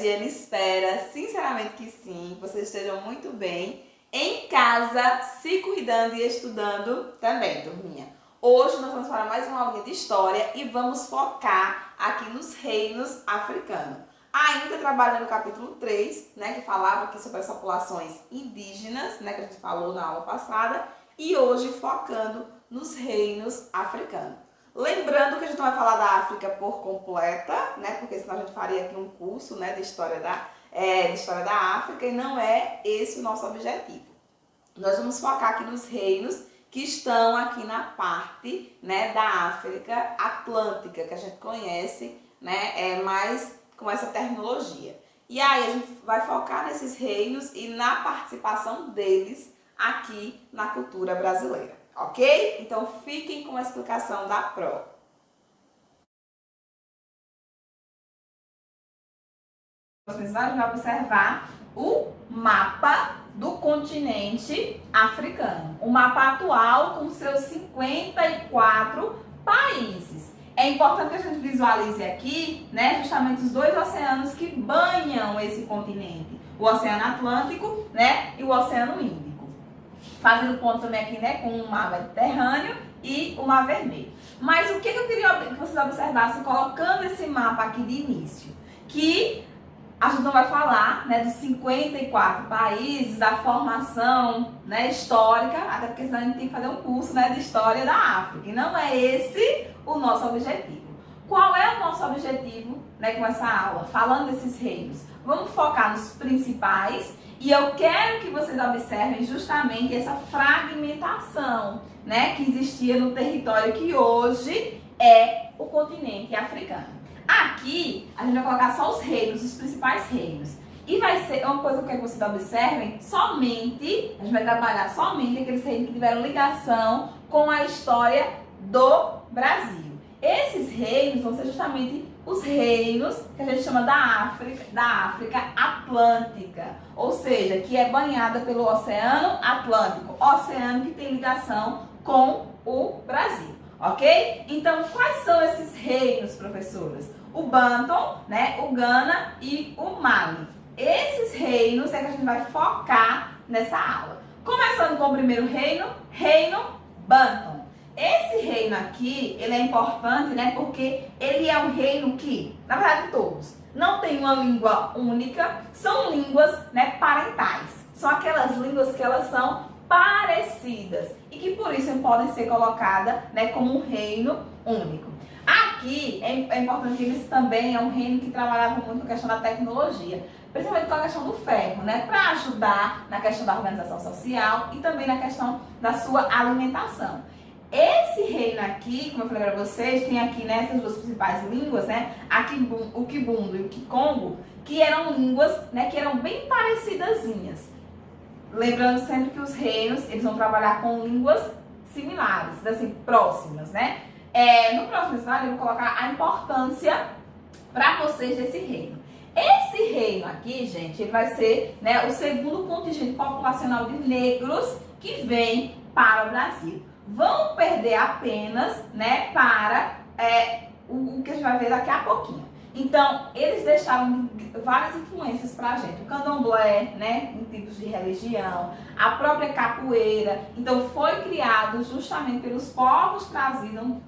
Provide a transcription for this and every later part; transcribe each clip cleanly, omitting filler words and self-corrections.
Giane espera, sinceramente que sim, que vocês estejam muito bem, em casa, se cuidando e estudando também, turminha. Hoje nós vamos falar mais uma aulinha de história e vamos focar aqui nos reinos africanos. Ainda trabalhando no capítulo 3, né, que falava aqui sobre as populações indígenas, né, que a gente falou na aula passada, e hoje focando nos reinos africanos. Lembrando que a gente não vai falar da África por completa, né? Porque senão a gente faria aqui um curso, né, de história da África, e não é esse o nosso objetivo. Nós vamos focar aqui nos reinos que estão aqui na parte, né, da África Atlântica, que a gente conhece, né, mais com essa terminologia. E aí a gente vai focar nesses reinos e na participação deles aqui na cultura brasileira, ok? Então fiquem com a explicação da prova. Vocês vão observar o mapa do continente africano, o mapa atual com seus 54 países. É importante que a gente visualize aqui, né, justamente os dois oceanos que banham esse continente, o Oceano Atlântico, né, e o Oceano Índico. Fazendo ponto também aqui, né, com o Mar Mediterrâneo e o Mar Vermelho. Mas o que eu queria que vocês observassem colocando esse mapa aqui de início? Que a gente não vai falar, né, dos 54 países, da formação, né, histórica, até porque senão a gente tem que fazer um curso, né, de história da África. E não é esse o nosso objetivo. Qual é o nosso objetivo, né, com essa aula? Falando desses reinos. Vamos focar nos principais e eu quero que vocês observem justamente essa fragmentação, né, que existia no território que hoje é o continente africano. Aqui, a gente vai colocar só os reinos, os principais reinos. E vai ser uma coisa que eu quero que vocês observem, somente, a gente vai trabalhar somente aqueles reinos que tiveram ligação com a história do Brasil. Esses reinos vão ser justamente os reinos que a gente chama da África Atlântica, ou seja, que é banhada pelo Oceano Atlântico, oceano que tem ligação com o Brasil. Ok? Então, quais são esses reinos, professoras? O Banton, né, o Ghana e o Mali. Esses reinos é que a gente vai focar nessa aula. Começando com o primeiro reino, Reino Banton. Esse reino aqui, ele é importante, né, porque ele é um reino que, na verdade todos, não tem uma língua única, são línguas, né, parentais. São aquelas línguas que elas são parecidas e que por isso podem ser colocadas, né, como um reino único. Aqui é importante que eles também é um reino que trabalhava muito com a questão da tecnologia, principalmente com a questão do ferro, né, para ajudar na questão da organização social e também na questão da sua alimentação. Esse reino aqui, como eu falei para vocês, tem aqui nessas duas principais línguas, né, o Kibundo e o Kikongo, que eram línguas, né, que eram bem parecidazinhas. Lembrando sempre que os reinos, eles vão trabalhar com línguas similares, assim, próximas, né? No próximo slide eu vou colocar a importância para vocês desse reino. Esse reino aqui, gente, ele vai ser, né, o segundo contingente populacional de negros que vem para o Brasil. Vão perder apenas, né, para o que a gente vai ver daqui a pouquinho. Então, eles deixaram várias influências pra gente. O candomblé, né, em tipos de religião, a própria capoeira. Então, foi criado justamente pelos povos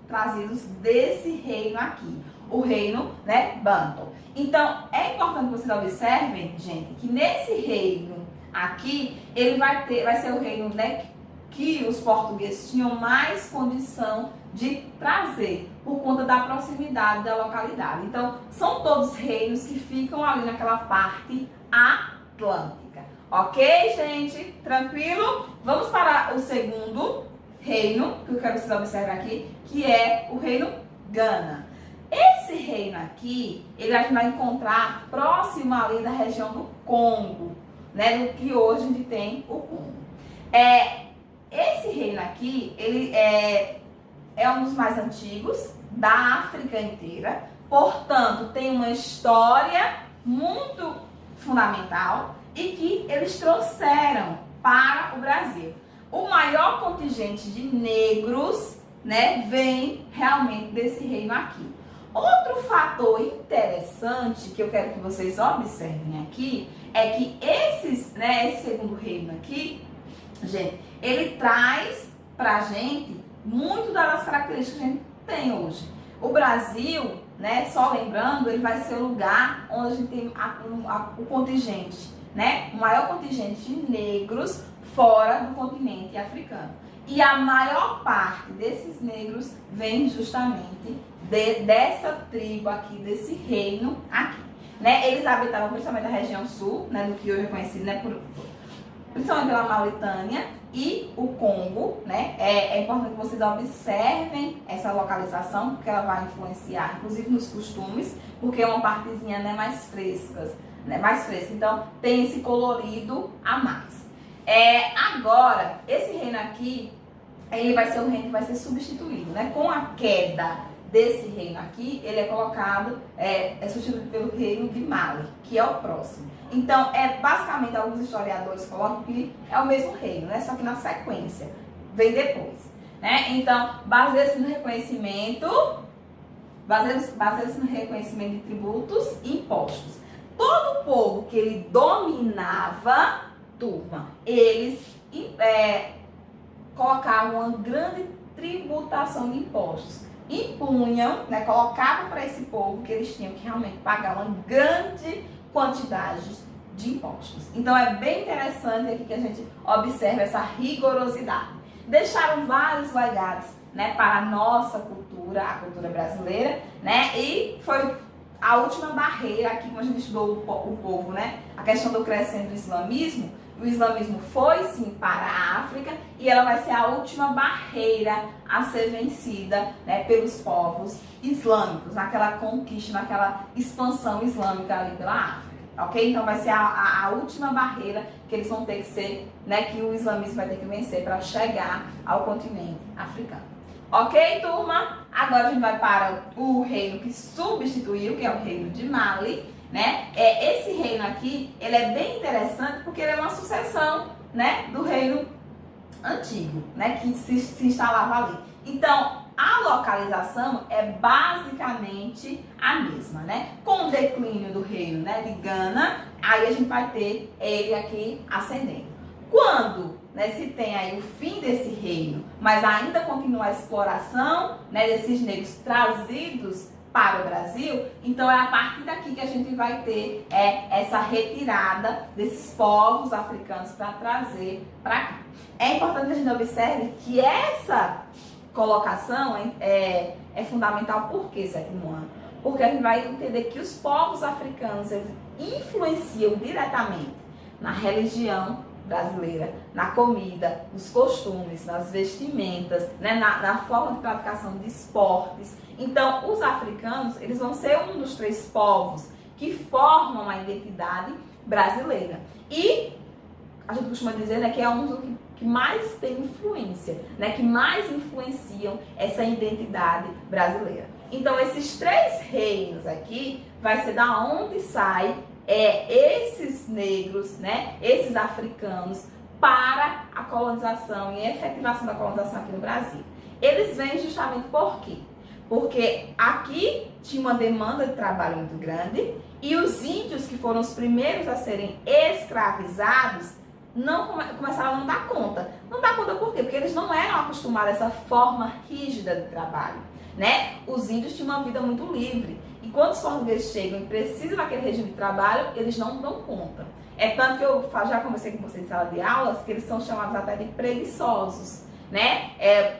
trazidos desse reino aqui. O reino, né, Banton. Então, é importante que vocês observem, gente, que nesse reino aqui, ele vai ser o reino, né, que os portugueses tinham mais condição de trazer, por conta da proximidade da localidade. Então, são todos reinos que ficam ali naquela parte atlântica. Ok, gente? Tranquilo? Vamos para o segundo reino, que eu quero que vocês observem aqui, que é o reino Ghana. Esse reino aqui, a gente vai encontrar próximo ali da região do Congo, né, do que hoje a gente tem o Congo. Esse reino aqui, ele é um dos mais antigos da África inteira, portanto, tem uma história muito fundamental e que eles trouxeram para o Brasil. O maior contingente de negros, né, vem realmente desse reino aqui. Outro fator interessante que eu quero que vocês observem aqui é que esse segundo reino aqui, gente, ele traz pra gente muito das características que a gente tem hoje. O Brasil, né, só lembrando, ele vai ser o lugar onde a gente tem o contingente, né, o maior contingente de negros fora do continente africano. E a maior parte desses negros vem justamente dessa tribo aqui, desse reino aqui, né? Eles habitavam principalmente a região sul, né, do que hoje é conhecido, né, principalmente pela Mauritânia e o Congo, né? É importante que vocês observem essa localização, porque ela vai influenciar, inclusive nos costumes, porque é uma partezinha, né, mais fresca. Então tem esse colorido a mais. Agora, esse reino aqui, ele vai ser um reino que vai ser substituído, né? Com a queda desse reino aqui, ele é colocado, substituído pelo reino de Mali, que é o próximo. Então, basicamente, alguns historiadores colocam que é o mesmo reino, né? Só que na sequência, vem depois, né? Então, baseia-se no reconhecimento de tributos e impostos. Todo o povo que ele dominava, turma, eles colocavam uma grande tributação de impostos, impunham, né, colocavam para esse povo que eles tinham que realmente pagar uma grande quantidade de impostos. Então é bem interessante aqui que a gente observa essa rigorosidade. Deixaram vários legados, né, para a nossa cultura, a cultura brasileira, né, e foi a última barreira aqui, quando a gente estudou o povo, né, a questão do crescendo islamismo. O islamismo foi sim para a África e ela vai ser a última barreira a ser vencida, né, pelos povos islâmicos, naquela conquista, naquela expansão islâmica ali pela África, ok? Então vai ser a última barreira que eles vão ter que ser, né, que o islamismo vai ter que vencer para chegar ao continente africano. Ok, turma? Agora a gente vai para o reino que substituiu, que é o reino de Mali. Né? Esse reino aqui, ele é bem interessante porque ele é uma sucessão, né, do reino antigo, né, que se instalava ali. Então, a localização é basicamente a mesma, né? Com o declínio do reino, né, de Gana, aí a gente vai ter ele aqui ascendendo. Quando, né, se tem aí o fim desse reino, mas ainda continua a exploração, né, desses negros trazidos para o Brasil, então é a partir daqui que a gente vai ter essa retirada desses povos africanos para trazer para cá. É importante que a gente observe que essa colocação é fundamental. Por que, sétimo ano? Porque a gente vai entender que os povos africanos eles influenciam diretamente na religião brasileira, na comida, nos costumes, nas vestimentas, né, na forma de praticação de esportes. Então, os africanos, eles vão ser um dos 3 povos que formam a identidade brasileira. E a gente costuma dizer, né, que é um dos que mais tem influência, né, que mais influenciam essa identidade brasileira. Então, esses 3 reinos aqui vai ser da onde sai esses negros, né, esses africanos para a colonização e a efetivação da colonização aqui no Brasil. Eles vêm justamente por quê? Porque aqui tinha uma demanda de trabalho muito grande e os índios, que foram os primeiros a serem escravizados, começaram a não dar conta. Não dá conta por quê? Porque eles não eram acostumados a essa forma rígida de trabalho, né? Os índios tinham uma vida muito livre. E quando os portugueses chegam e precisam daquele regime de trabalho, eles não dão conta. É tanto que eu já conversei com vocês em sala de aulas, que eles são chamados até de preguiçosos, né?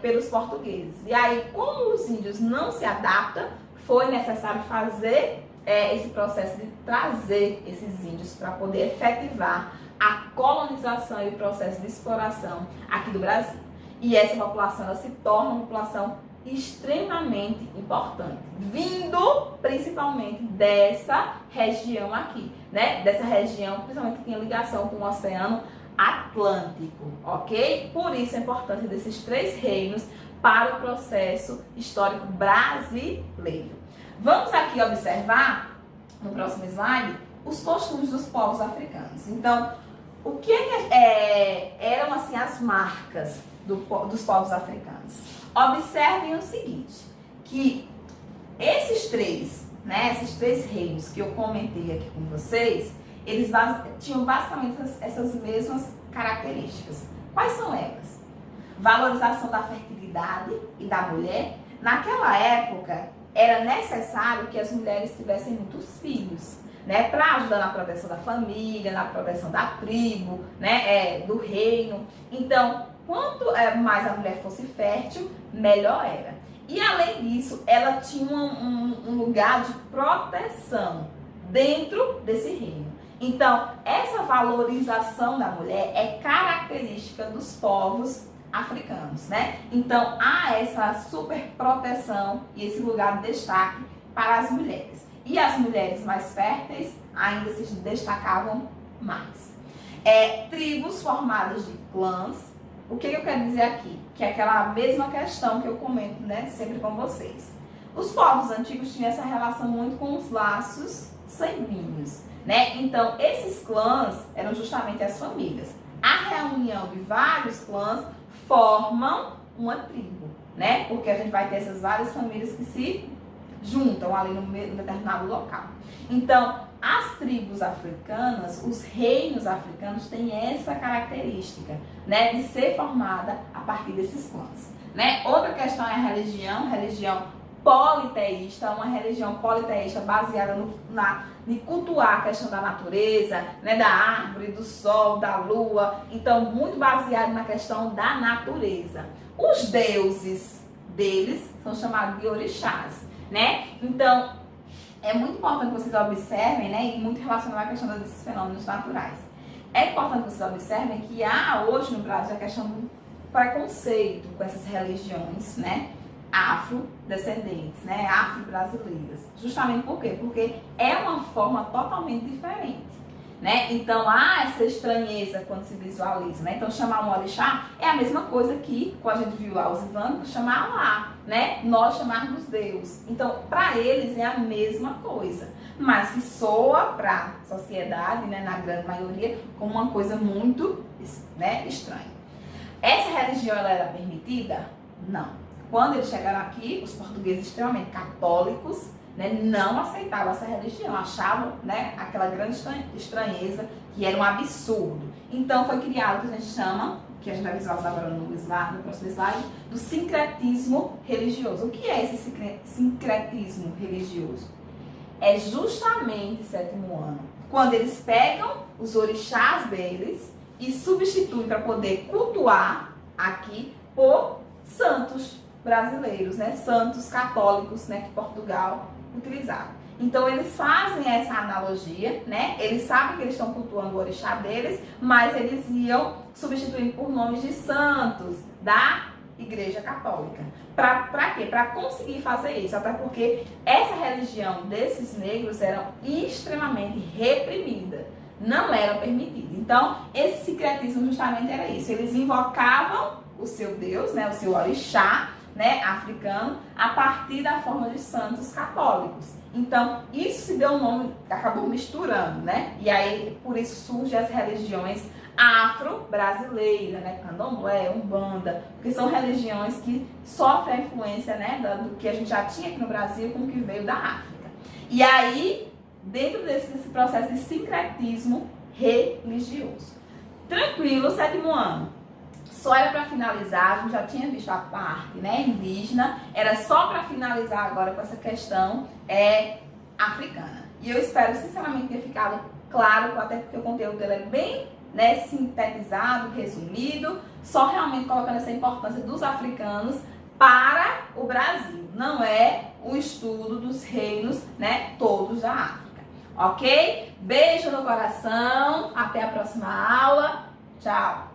Pelos portugueses. E aí, como os índios não se adaptam, foi necessário fazer esse processo de trazer esses índios para poder efetivar a colonização e o processo de exploração aqui do Brasil. E essa população ela se torna uma população extremamente importante, vindo principalmente dessa região aqui, né? Dessa região, principalmente que tinha ligação com o Oceano Atlântico, ok? Por isso a importância desses 3 reinos para o processo histórico brasileiro. Vamos aqui observar, no próximo slide, os costumes dos povos africanos. Então, o que eram assim as marcas dos povos africanos? Observem o seguinte, que esses três, né, esses três reinos que eu comentei aqui com vocês, eles tinham basicamente essas mesmas características. Quais são elas? Valorização da fertilidade e da mulher. Naquela época, era necessário que as mulheres tivessem muitos filhos, né, para ajudar na proteção da família, na proteção da tribo, né, do reino. Então, quanto mais a mulher fosse fértil, melhor era. E além disso, ela tinha um lugar de proteção dentro desse reino. Então, essa valorização da mulher é característica dos povos africanos, né? Então, há essa super proteção e esse lugar de destaque para as mulheres. E as mulheres mais férteis ainda se destacavam mais. Tribos formadas de clãs. O que eu quero dizer aqui? Que é aquela mesma questão que eu comento, né, sempre com vocês. Os povos antigos tinham essa relação muito com os laços sanguíneos, né? Então, esses clãs eram justamente as famílias. A reunião de vários clãs formam uma tribo, né? Porque a gente vai ter essas várias famílias que se juntam ali num determinado local. Então, as tribos africanas, os reinos africanos têm essa característica, né, de ser formada a partir desses clãs, né? Outra questão é a religião politeísta, uma religião politeísta baseada em cultuar a questão da natureza, né, da árvore, do sol, da lua. Então, muito baseado na questão da natureza. Os deuses deles são chamados de orixás, né? Então, é muito importante que vocês observem, né, e muito relacionado à questão desses fenômenos naturais. É importante que vocês observem que há hoje no Brasil a questão do preconceito com essas religiões, né, afrodescendentes, né, afro-brasileiras. Justamente por quê? Porque é uma forma totalmente diferente, né? Então há essa estranheza quando se visualiza, né? Então chamar um orixá é a mesma coisa que, como a gente viu lá os islâmicos, chamar lá, né? Nós chamarmos Deus. Então, para eles é a mesma coisa, mas que soa para a sociedade, né, na grande maioria, como uma coisa muito, né, estranha. Essa religião ela era permitida? Não. Quando eles chegaram aqui, os portugueses extremamente católicos, né, não aceitavam essa religião, achavam, né, aquela grande estranheza, que era um absurdo. Então foi criado o que a gente chama, que a gente vai visualizar agora no próximo slide, do sincretismo religioso. O que é esse sincretismo religioso? É justamente sétimo ano, quando eles pegam os orixás deles e substituem para poder cultuar aqui por santos brasileiros, né? Santos católicos, né, que Portugal utilizava. Então eles fazem essa analogia, né? Eles sabem que eles estão cultuando o orixá deles, mas eles iam substituindo por nomes de santos da Igreja Católica. Para quê? Para conseguir fazer isso, até porque essa religião desses negros era extremamente reprimida, não era permitida. Então, esse sincretismo justamente era isso. Eles invocavam o seu Deus, né, o seu orixá, né, africano, a partir da forma de santos católicos. Então, isso se deu um nome, acabou misturando, né? E aí, por isso surgem as religiões afro-brasileiras, né? Candomblé, Umbanda, porque são religiões que sofrem a influência, né, do que a gente já tinha aqui no Brasil com o que veio da África. E aí, dentro desse processo de sincretismo religioso. Tranquilo, sétimo ano. Só era para finalizar, a gente já tinha visto a parte, né, indígena, era só para finalizar agora com essa questão africana. E eu espero sinceramente ter ficado claro, até porque o conteúdo dele é bem, né, sintetizado, resumido, só realmente colocando essa importância dos africanos para o Brasil. Não é o estudo dos reinos, né, todos da África. Ok? Beijo no coração, até a próxima aula. Tchau!